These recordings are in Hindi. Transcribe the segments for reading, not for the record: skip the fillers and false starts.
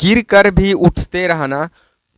गिर कर भी उठते रहना,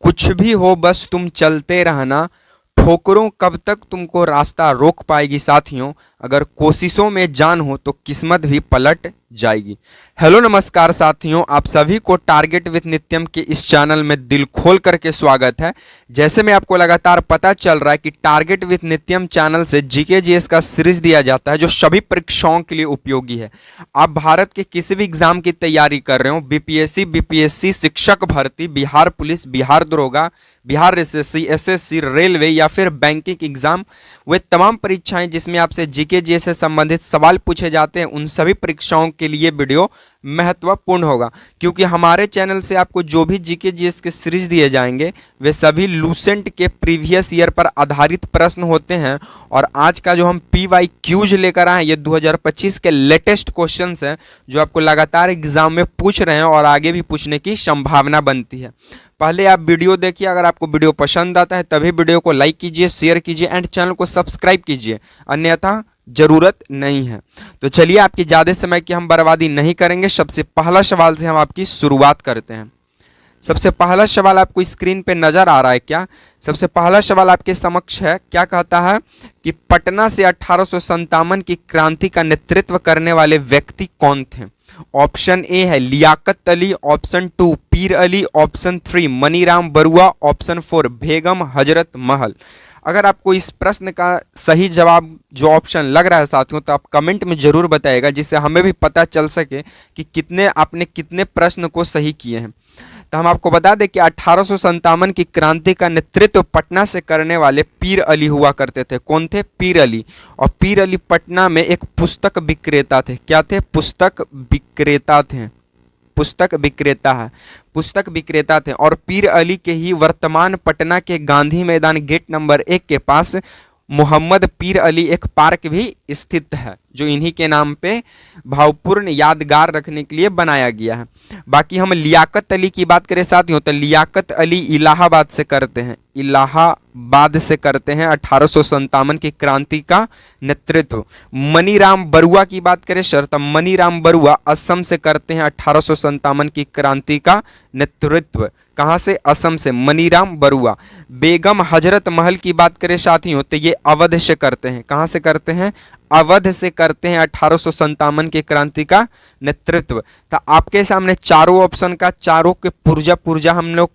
कुछ भी हो बस तुम चलते रहना, ठोकरों कब तक तुमको रास्ता रोक पाएगी साथियों, अगर कोशिशों में जान हो तो किस्मत भी पलट जाएगी। हेलो नमस्कार साथियों, आप सभी को टारगेट विद नित्यम के इस चैनल में दिल खोल करके स्वागत है। जैसे में आपको लगातार पता चल रहा है कि टारगेट विद नित्यम चैनल से जीके जीएस का सीरीज दिया जाता है जो सभी परीक्षाओं के लिए उपयोगी है। आप भारत के किसी भी एग्जाम की तैयारी कर रहे हो, बीपीएससी, शिक्षक भर्ती, बिहार पुलिस, बिहार दरोगा, बिहार एसएससी, एसएससी, रेलवे या फिर बैंकिंग एग्जाम, वे तमाम परीक्षाएं जिसमें आपसे जीके जीएस से संबंधित सवाल पूछे जाते हैं, उन सभी परीक्षाओं के लिए वीडियो महत्वपूर्ण होगा। क्योंकि हमारे चैनल से आपको जो भी जीके जीएस के सीरीज दिए जाएंगे वे सभी लूसेंट के प्रीवियस ईयर पर आधारित प्रश्न होते हैं। और आज का जो हम PYQs लेकर आए हैं ये 2025 के लेटेस्ट क्वेश्चंस हैं जो आपको लगातार एग्जाम में पूछ रहे हैं और आगे भी पूछने की संभावना बनती है। पहले आप वीडियो देखिए, अगर आपको वीडियो पसंद आता है तभी वीडियो को लाइक कीजिए, शेयर कीजिए एंड चैनल को सब्सक्राइब कीजिए, अन्यथा जरूरत नहीं है। तो चलिए आपकी ज़्यादा समय की हम बर्बादी नहीं करेंगे। सबसे पहला सवाल से हम आपकी शुरुआत करते हैं। सबसे पहला सवाल आपको स्क्रीन पे नजर आ रहा है क्या? सबसे पहला सवाल आपके समक्ष है। क्या कहता है कि पटना से 1857 की क्रांति का नेतृत्व करने वाले व्यक्ति कौन थे? ऑप्शन ए है लियाकत अली, ऑप्शन 2 पीर अली, ऑप्शन 3 मनीराम बरुआ, ऑप्शन 4 बेगम हजरत महल। अगर आपको इस प्रश्न का सही जवाब जो ऑप्शन लग रहा है साथियों तो आप कमेंट में जरूर बताइएगा, जिससे हमें भी पता चल सके कि आपने कितने प्रश्न को सही किए हैं। तो हम आपको बता दें कि 1857 की क्रांति का नेतृत्व पटना से करने वाले पीर अली हुआ करते थे। कौन थे? पीर अली। और पीर अली पटना में एक पुस्तक विक्रेता थे। क्या थे? पुस्तक विक्रेता थे। पुस्तक विक्रेता थे। और पीर अली के ही वर्तमान पटना के गांधी मैदान गेट नंबर 1 के पास मोहम्मद पीर अली एक पार्क भी स्थित है जो इन्हीं के नाम पे भावपूर्ण यादगार रखने के लिए बनाया गया है। बाकी हम लियाकत अली की बात करें साथियों तो लियाकत अली इलाहाबाद से करते हैं। 1857 की क्रांति का नेतृत्व। मनीराम बरुआ की बात करें सर तो मनीराम बरुआ असम से करते हैं 1857 की क्रांति का नेतृत्व। कहाँ से? असम से मनीराम बरुआ। बेगम हजरत महल की बात करें साथियों तो ये अवध से करते हैं। कहाँ से करते हैं? अवध से करते हैं 1857 की क्रांति का नेतृत्व। तो आपके सामने चारों ऑप्शन का चारों के पुर्जा हम लोग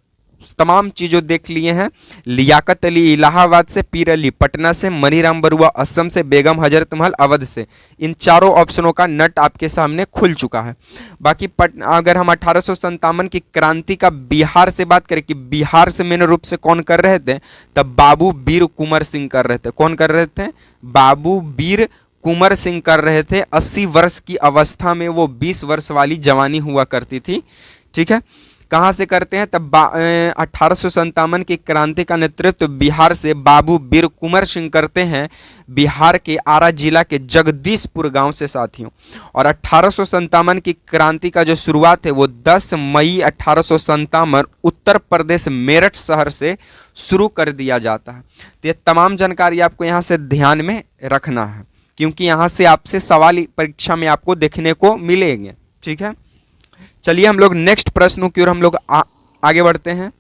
तमाम चीज़ों देख लिए हैं। लियाकत अली इलाहाबाद से, पीर अली पटना से, मनीराम बरुआ असम से, बेगम हजरत महल अवध से। इन चारों ऑप्शनों का नट आपके सामने खुल चुका है। बाकी अगर हम 1857 की क्रांति का बिहार से बात करें कि बिहार से मेन रूप से कौन कर रहे थे, तब बाबू वीर कुंवर सिंह कर रहे थे। कौन कर रहे थे? बाबू वीर कुंवर सिंह कर रहे थे। 80 वर्ष की अवस्था में वो 20 वर्ष वाली जवानी हुआ करती थी। ठीक है, कहाँ से करते हैं? तब 1857 की क्रांति का नेतृत्व बिहार से बाबू वीर कुंवर सिंह करते हैं, बिहार के आरा जिला के जगदीशपुर गांव से साथियों। और 1857 की क्रांति का जो शुरुआत है वो 10 मई 1857 उत्तर प्रदेश मेरठ शहर से शुरू कर दिया जाता है। तो ये तमाम जानकारी आपको यहाँ से ध्यान में रखना है क्योंकि यहाँ से आपसे सवाल परीक्षा में आपको देखने को मिलेंगे। ठीक है, चलिए हम लोग नेक्स्ट प्रश्नों की ओर हम लोग आगे बढ़ते हैं।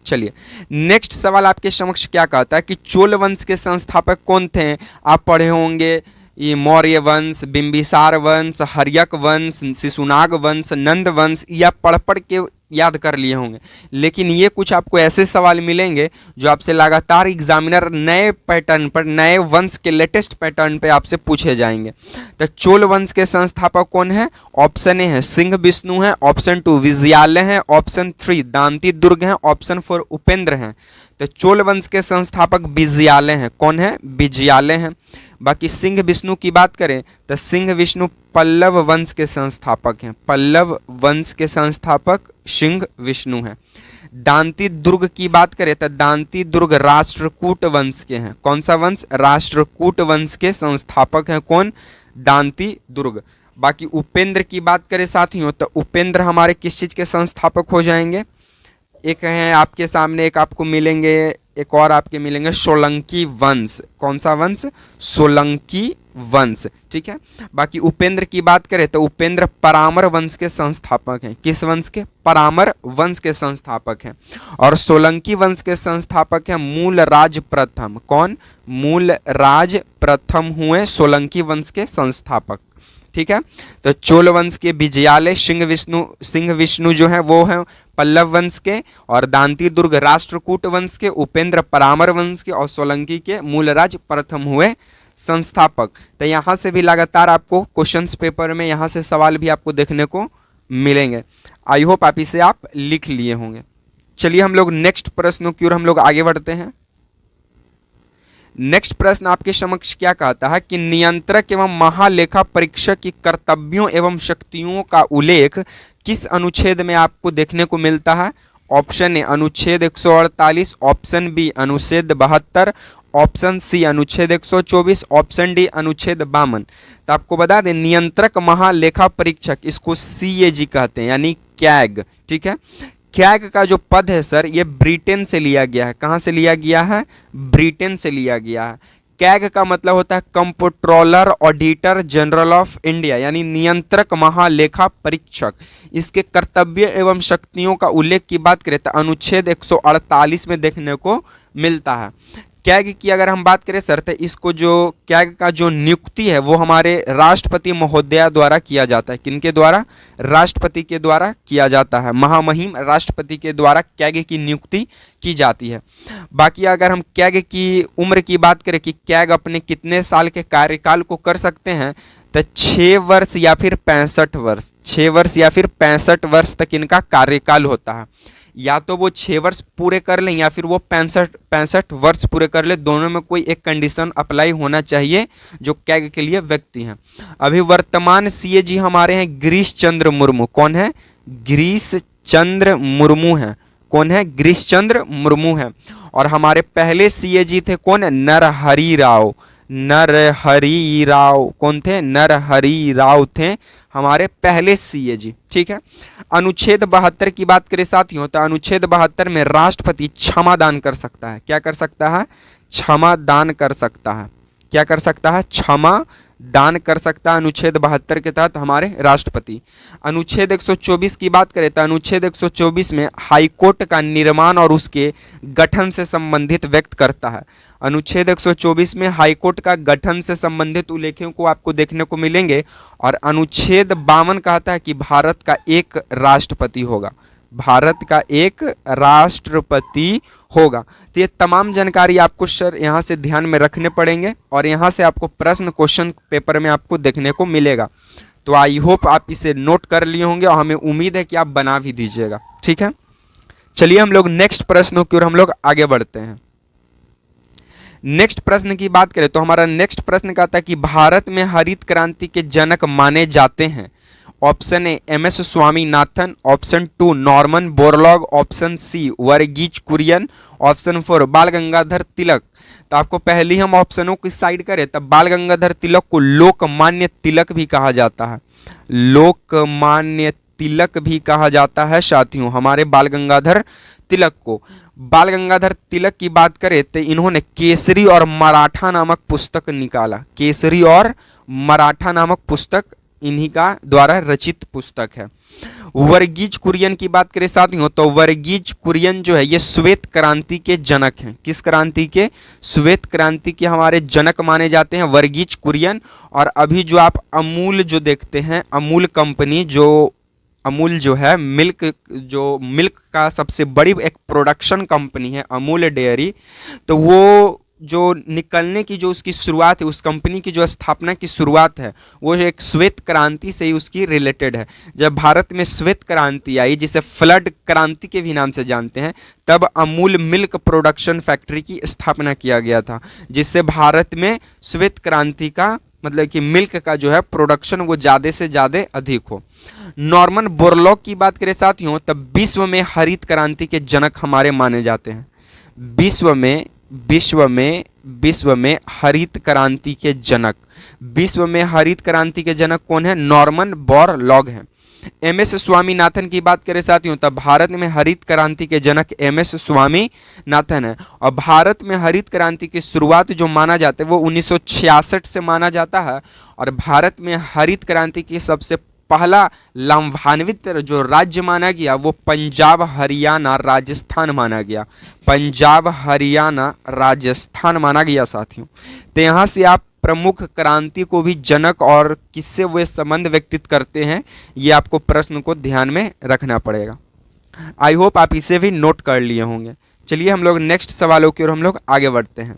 चलिए नेक्स्ट सवाल आपके समक्ष क्या कहता है कि चोल वंश के संस्थापक कौन थे? आप पढ़े होंगे ये मौर्य वंश, बिंबिसार वंश, हर्यक वंश, शिशुनाग वंश, नंद वंश, या पढ़ के याद कर लिए होंगे। लेकिन ये कुछ आपको ऐसे सवाल मिलेंगे जो आपसे लगातार एग्जामिनर नए पैटर्न पर, नए वंश के लेटेस्ट पैटर्न पे आपसे पूछे जाएंगे। तो चोल वंश के संस्थापक कौन है? ऑप्शन ए है सिंह विष्णु है, ऑप्शन 2 विजयालय है, ऑप्शन 3 दांती दुर्ग है, ऑप्शन 4 उपेंद्र हैं। तो चोल वंश के संस्थापक विजयालय हैं। कौन है? विजयालय हैं। बाकी सिंह विष्णु की बात करें तो सिंह विष्णु पल्लव वंश के संस्थापक हैं। पल्लव वंश के संस्थापक सिंह विष्णु हैं। दांती दुर्ग की बात करें तो दांती दुर्ग राष्ट्रकूट वंश के हैं। कौन सा वंश? राष्ट्रकूट वंश के संस्थापक हैं। कौन? दांती दुर्ग। बाकी उपेंद्र की बात करें साथियों तो उपेंद्र हमारे किस चीज़ के संस्थापक हो जाएंगे? एक हैं आपके सामने, एक आपको मिलेंगे एक और आपके मिलेंगे सोलंकी वंश। कौन सा वंश? सोलंकी वंश। ठीक है। बाकी उपेंद्र की बात करें तो उपेंद्र परामर वंश के संस्थापक हैं। किस वंश के? परामर वंश के संस्थापक हैं। और सोलंकी वंश के संस्थापक हैं मूलराज प्रथम। कौन? मूलराज प्रथम हुए सोलंकी वंश के संस्थापक। ठीक है। तो चोल वंश के विजयालय सिंह विष्णु जो है वो है पल्लव वंश के, और दांती दुर्ग राष्ट्रकूट वंश के, उपेंद्र परामर वंश के, और सोलंकी के मूलराज प्रथम हुए संस्थापक। तो यहाँ से भी लगातार आपको क्वेश्चंस पेपर में यहाँ से सवाल भी आपको देखने को मिलेंगे। आई होप आप इसे आप लिख लिए होंगे। चलिए हम लोग नेक्स्ट प्रश्नों की ओर हम लोग आगे बढ़ते हैं। नेक्स्ट प्रश्न आपके समक्ष क्या कहता है कि नियंत्रक एवं महालेखा परीक्षक की कर्तव्यों एवं शक्तियों का उल्लेख किस अनुच्छेद में आपको देखने को मिलता है? ऑप्शन ए अनुच्छेद 148, ऑप्शन बी अनुच्छेद 72, ऑप्शन सी अनुच्छेद 124, ऑप्शन डी अनुच्छेद 52। तो आपको बता दें नियंत्रक महालेखा परीक्षक, इसको CAG कहते हैं, यानी कैग। ठीक है। कैग का जो पद है सर ये ब्रिटेन से लिया गया है। कहाँ से लिया गया है? ब्रिटेन से लिया गया है। कैग का मतलब होता है comptroller auditor general of India, यानी नियंत्रक महालेखा परीक्षक। इसके कर्तव्य एवं शक्तियों का उल्लेख की बात करें तो अनुच्छेद 148 में देखने को मिलता है। कैग की अगर हम बात करें सर तो इसको जो कैग का जो नियुक्ति है वो हमारे राष्ट्रपति महोदया द्वारा किया जाता है। किनके द्वारा? राष्ट्रपति के द्वारा किया जाता है। महामहिम राष्ट्रपति के द्वारा कैग की नियुक्ति की जाती है। बाकी अगर हम कैग की उम्र की बात करें कि कैग अपने कितने साल के कार्यकाल को कर सकते हैं तो 6 वर्ष या फिर 65 वर्ष, 6 वर्ष या फिर 65 वर्ष तक इनका कार्यकाल होता है। या तो वो 6 वर्ष पूरे कर लें या फिर वो 65 वर्ष पूरे कर ले, दोनों में कोई एक कंडीशन अप्लाई होना चाहिए जो कैग के लिए व्यक्ति हैं। अभी वर्तमान CAG हमारे हैं गिरीश चंद्र मुर्मू। कौन है? गिरीश चंद्र मुर्मू हैं। कौन है? गिरीश चंद्र मुर्मू हैं। और हमारे पहले CAG थे कौन? नरहरि राव। नरहरि राव कौन थे? नरहरि राव थे हमारे पहले CAG। ठीक है। अनुच्छेद 72 की बात करें साथियों तो अनुच्छेद 72 में राष्ट्रपति क्षमा दान कर सकता है। क्या कर सकता है? क्षमा दान कर सकता है। क्या कर सकता है? क्षमा दान कर सकता है अनुच्छेद 72 के तहत हमारे राष्ट्रपति। अनुच्छेद 124 की बात करें तो अनुच्छेद 124 में हाईकोर्ट का निर्माण और उसके गठन से संबंधित व्यक्त करता है। अनुच्छेद 124 में हाईकोर्ट का गठन से संबंधित उल्लेखों को आपको देखने को मिलेंगे। और अनुच्छेद 52 कहता है कि भारत का एक राष्ट्रपति होगा। भारत का एक राष्ट्रपति होगा। तो ये तमाम जानकारी आपको सर यहाँ से ध्यान में रखने पड़ेंगे और यहाँ से आपको प्रश्न क्वेश्चन पेपर में आपको देखने को मिलेगा। तो आई होप आप इसे नोट कर लिए होंगे और हमें उम्मीद है कि आप बना भी दीजिएगा। ठीक है। चलिए हम लोग नेक्स्ट प्रश्नों की ओर हम लोग आगे बढ़ते हैं। नेक्स्ट प्रश्न की बात करें तो हमारा नेक्स्ट प्रश्न कहता है कि भारत में हरित क्रांति के जनक माने जाते हैं। Option A MS Swaminathan, option 2 Norman Borlaug, option C Varghese Kurien, option 4 Bal Gangadhar Tilak. तो आपको पहले ही हम ऑप्शनों की साइड करें तब बाल गंगाधर तिलक को लोकमान्य तिलक भी कहा जाता है। लोकमान्य तिलक भी कहा जाता है साथियों हमारे बाल गंगाधर तिलक को। बाल गंगाधर तिलक की बात करें तो इन्होंने केसरी और मराठा नामक पुस्तक निकाला। केसरी और मराठा नामक पुस्तक इन्हीं का द्वारा रचित पुस्तक है। वर्गीज कुरियन की बात करें साथियों तो वर्गीज कुरियन जो है ये श्वेत क्रांति के जनक हैं। किस क्रांति के? श्वेत क्रांति के हमारे जनक माने जाते हैं वर्गीज कुरियन। और अभी जो आप अमूल जो देखते हैं, अमूल कंपनी जो अमूल जो है मिल्क का सबसे बड़ी एक प्रोडक्शन कंपनी है अमूल डेयरी, तो वो जो निकलने की जो उसकी शुरुआत है, उस कंपनी की जो स्थापना की शुरुआत है वो एक श्वेत क्रांति से ही उसकी रिलेटेड है। जब भारत में श्वेत क्रांति आई जिसे फ्लड क्रांति के भी नाम से जानते हैं, तब अमूल मिल्क प्रोडक्शन फैक्ट्री की स्थापना किया गया था, जिससे भारत में श्वेत क्रांति का मतलब कि मिल्क का जो है प्रोडक्शन वो ज़्यादा से ज़्यादा अधिक हो। नॉर्मन बोरलॉग की बात करें साथियों तब विश्व में हरित क्रांति के जनक हमारे माने जाते हैं। विश्व में हरित क्रांति के जनक, विश्व में हरित क्रांति के जनक कौन है? नॉर्मन बोरलॉग हैं। एम.एस. स्वामीनाथन की बात करें साथियों, तब भारत में हरित क्रांति के जनक एम.एस. स्वामीनाथन है। और भारत में हरित क्रांति की शुरुआत जो माना जाता है वो 1966 से माना जाता है। और भारत में हरित क्रांति की सबसे पहला लाभान्वित जो राज्य माना गया वो पंजाब हरियाणा राजस्थान माना गया। पंजाब हरियाणा राजस्थान माना गया साथियों। तो यहाँ से आप प्रमुख क्रांति को भी जनक और किससे वे संबंध व्यक्तित करते हैं, ये आपको प्रश्न को ध्यान में रखना पड़ेगा। आई होप आप इसे भी नोट कर लिए होंगे। चलिए हम लोग नेक्स्ट सवालों की ओर हम लोग आगे बढ़ते हैं।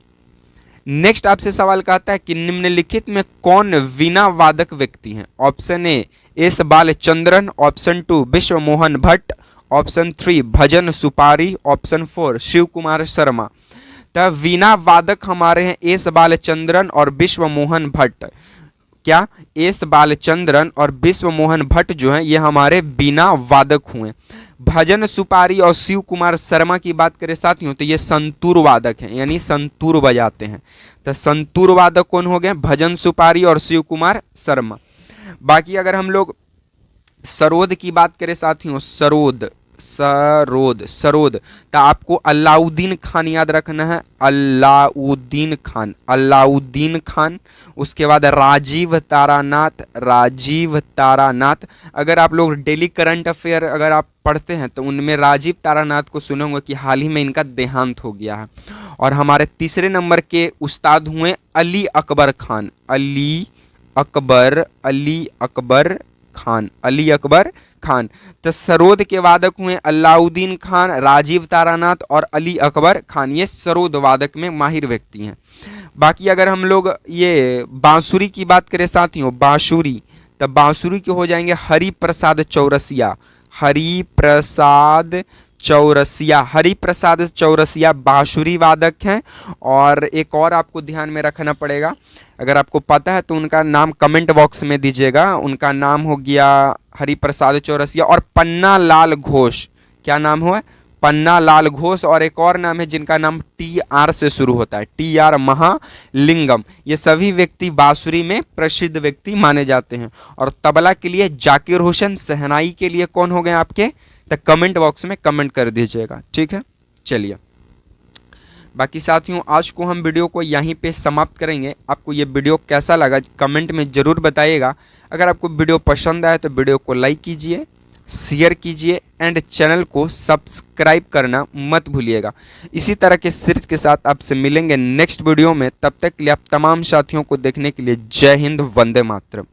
नेक्स्ट आपसे सवाल कहता है कि निम्नलिखित में कौन वीणा वादक व्यक्ति हैं? Option A S Balachandran, option 2 विश्व मोहन भट्ट, ऑप्शन 3 भजन सुपारी, ऑप्शन 4 शिव कुमार शर्मा। तब वीणा वादक हमारे हैं एस बालचंद्रन और विश्व मोहन भट्ट। क्या एस बालचंद्रन और विश्व मोहन भट्ट जो हैं ये हमारे वीणा वादक हुए। भजन सुपारी और शिव कुमार शर्मा की बात करें साथियों तो ये संतूर वादक हैं, यानी संतूर बजाते हैं। तो संतूर वादक कौन हो गए? भजन सुपारी और शिव कुमार शर्मा। बाकी अगर हम लोग सरोद की बात करें साथियों, सरोद तो आपको अलाउद्दीन खान याद रखना है। अलाउद्दीन खान। उसके बाद राजीव तारानाथ। अगर आप लोग डेली करंट अफेयर अगर आप पढ़ते हैं तो उनमें राजीव तारानाथ को सुने होंगे कि हाल ही में इनका देहांत हो गया है। और हमारे तीसरे नंबर के उस्ताद हुए अली अकबर खान। तो सरोद के वादक हुए अलाउद्दीन खान, राजीव तारानाथ और अली अकबर खान। ये सरोद वादक में माहिर व्यक्ति हैं। बाकी अगर हम लोग ये बांसुरी की बात करें साथियों, बांसुरी तो बांसुरी के हो जाएंगे हरिप्रसाद चौरसिया बांसुरी वादक हैं। और एक और आपको ध्यान में रखना पड़ेगा, अगर आपको पता है तो उनका नाम कमेंट बॉक्स में दीजिएगा। उनका नाम हो गया हरिप्रसाद चौरसिया और पन्ना लाल घोष। क्या नाम हुआ? पन्ना लाल घोष। और एक और नाम है जिनका नाम TR से शुरू होता है, TR महालिंगम। ये सभी व्यक्ति बांसुरी में प्रसिद्ध व्यक्ति माने जाते हैं। और तबला के लिए जाकिर हुसैन, शहनाई के लिए कौन हो गए आपके? तो कमेंट बॉक्स में कमेंट कर दीजिएगा, ठीक है। चलिए बाकी साथियों आज को हम वीडियो को यहीं पे समाप्त करेंगे। आपको ये वीडियो कैसा लगा कमेंट में ज़रूर बताइएगा। अगर आपको वीडियो पसंद आए तो वीडियो को लाइक कीजिए, शेयर कीजिए एंड चैनल को सब्सक्राइब करना मत भूलिएगा। इसी तरह के सीरीज के साथ आपसे मिलेंगे नेक्स्ट वीडियो में। तब तक के लिए आप तमाम साथियों को देखने के लिए जय हिंद, वंदे मातरम।